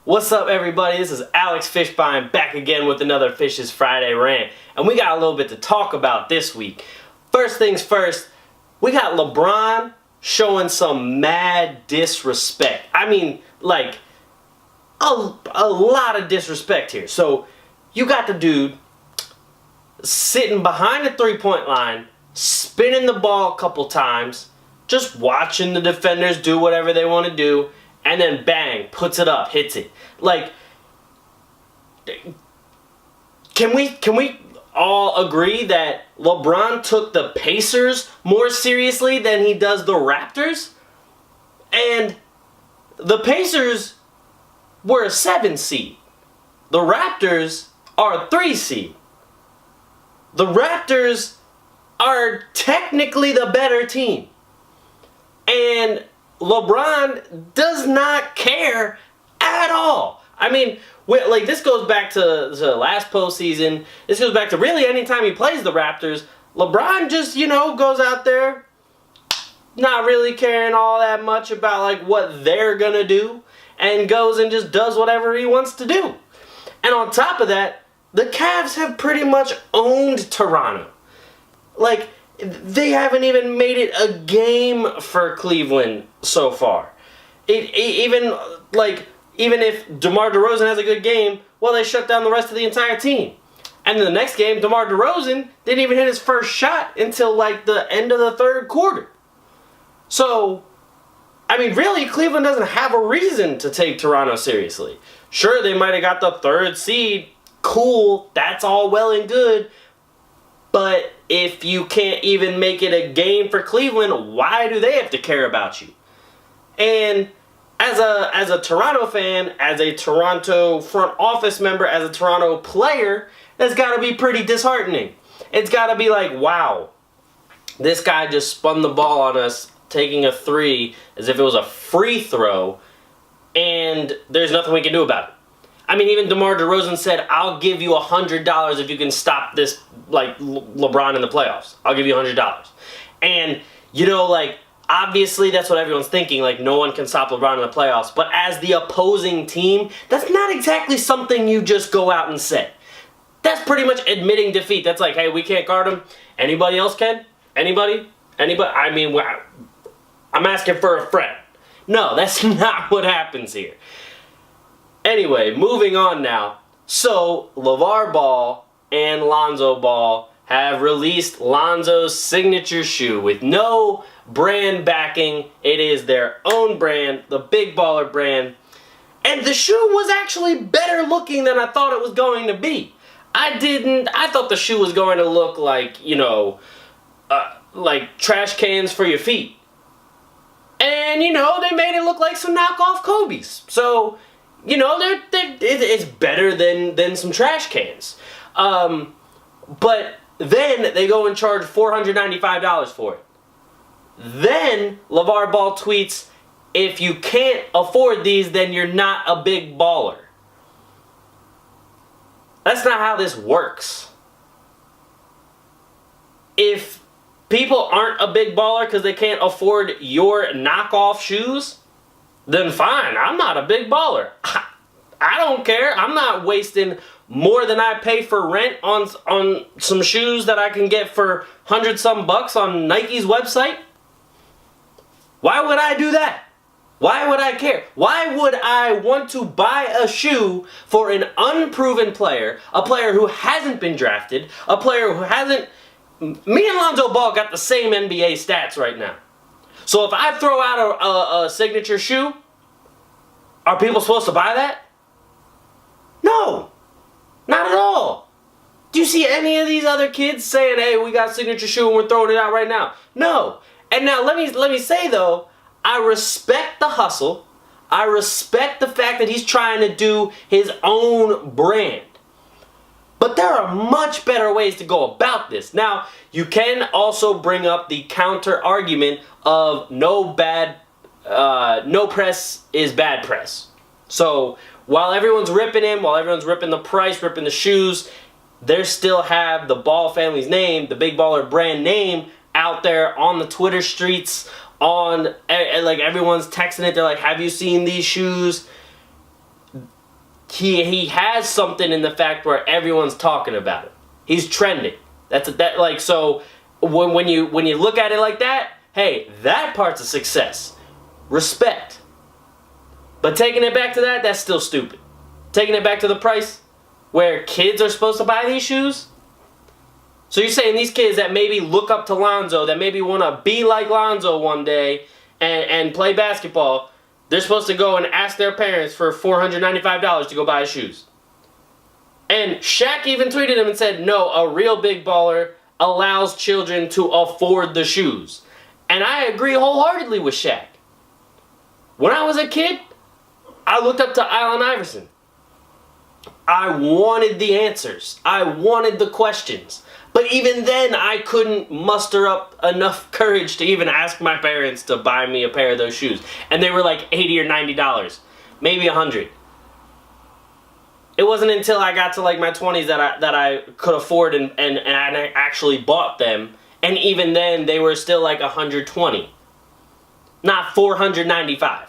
What's up, everybody? This is Alex Fischbein back again with another Fisch's Friday rant. And we got a little bit to talk about this week. First things first, we got LeBron showing some mad disrespect. I mean, like, a lot of disrespect here. So, you got the dude sitting behind the three-point line, spinning the ball a couple times, just watching the defenders do whatever they want to do, and then bang, puts it up, hits it. Like, can we all agree that LeBron took the Pacers more seriously than he does the Raptors? And the Pacers were a 7 seed. The Raptors are a 3 seed. The Raptors are technically the better team. And LeBron does not care at all. I mean, like, this goes back to the last postseason. This goes back to really anytime he plays the Raptors. LeBron just, goes out there not really caring all that much about, like, what they're gonna do, and goes and just does whatever he wants to do. And on top of that, the Cavs have pretty much owned Toronto. Like, they haven't even made it a game for Cleveland so far. Even if DeMar DeRozan has a good game, well, they shut down the rest of the entire team. And in the next game, DeMar DeRozan didn't even hit his first shot until, like, the end of the third quarter. So, I mean, really, Cleveland doesn't have a reason to take Toronto seriously. Sure, they might have got the 3rd seed. Cool, that's all well and good. But if you can't even make it a game for Cleveland, why do they have to care about you? And as a Toronto fan, as a Toronto front office member, as a Toronto player, that's got to be pretty disheartening. It's got to be like, wow, this guy just spun the ball on us, taking a 3 as if it was a free throw, and there's nothing we can do about it. I mean, even DeMar DeRozan said, I'll give you $100 if you can stop this, like, LeBron in the playoffs. I'll give you $100. And, obviously that's what everyone's thinking, like, no one can stop LeBron in the playoffs. But as the opposing team, that's not exactly something you just go out and say. That's pretty much admitting defeat. That's like, hey, we can't guard him. Anybody else can? Anybody? I mean, I'm asking for a friend. No, that's not what happens here. Anyway, moving on now. So, LeVar Ball and Lonzo Ball have released Lonzo's signature shoe with no brand backing. It is their own brand, the Big Baller brand. And the shoe was actually better looking than I thought it was going to be. I thought the shoe was going to look like, like trash cans for your feet. And, they made it look like some knockoff Kobe's. So, it's better than some trash cans. But then they go and charge $495 for it. Then LeVar Ball tweets, if you can't afford these, then you're not a big baller. That's not how this works. If people aren't a big baller because they can't afford your knockoff shoes, then fine, I'm not a big baller. I don't care. I'm not wasting more than I pay for rent on some shoes that I can get for $100-some on Nike's website. Why would I do that? Why would I care? Why would I want to buy a shoe for an unproven player, a player who hasn't been drafted, a player who hasn't... Me and Lonzo Ball got the same NBA stats right now. So if I throw out a signature shoe, are people supposed to buy that? No, not at all. Do you see any of these other kids saying, hey, we got a signature shoe and we're throwing it out right now? No. And now let me say, though, I respect the hustle. I respect the fact that he's trying to do his own brand. But there are much better ways to go about this. Now, you can also bring up the counter argument of no press is bad press. So while everyone's ripping him, while everyone's ripping the price, ripping the shoes, they still have the Ball family's name, the Big Baller brand name, out there on the Twitter streets, like everyone's texting it. They're like, have you seen these shoes? he has something in the fact where everyone's talking about it. He's trending. So when you look at it like that, hey, that part's a success. Respect. But taking it back to that, that's still stupid. Taking it back to the price where kids are supposed to buy these shoes? So you're saying these kids that maybe look up to Lonzo, that maybe want to be like Lonzo one day and play basketball, they're supposed to go and ask their parents for $495 to go buy his shoes. And Shaq even tweeted him and said, no, a real big baller allows children to afford the shoes. And I agree wholeheartedly with Shaq. When I was a kid, I looked up to Allen Iverson. I wanted the answers. I wanted the questions. But even then, I couldn't muster up enough courage to even ask my parents to buy me a pair of those shoes. And they were like $80 or $90, maybe $100. It wasn't until I got to like my 20s that I could afford and I actually bought them. And even then, they were still like $120, not $495.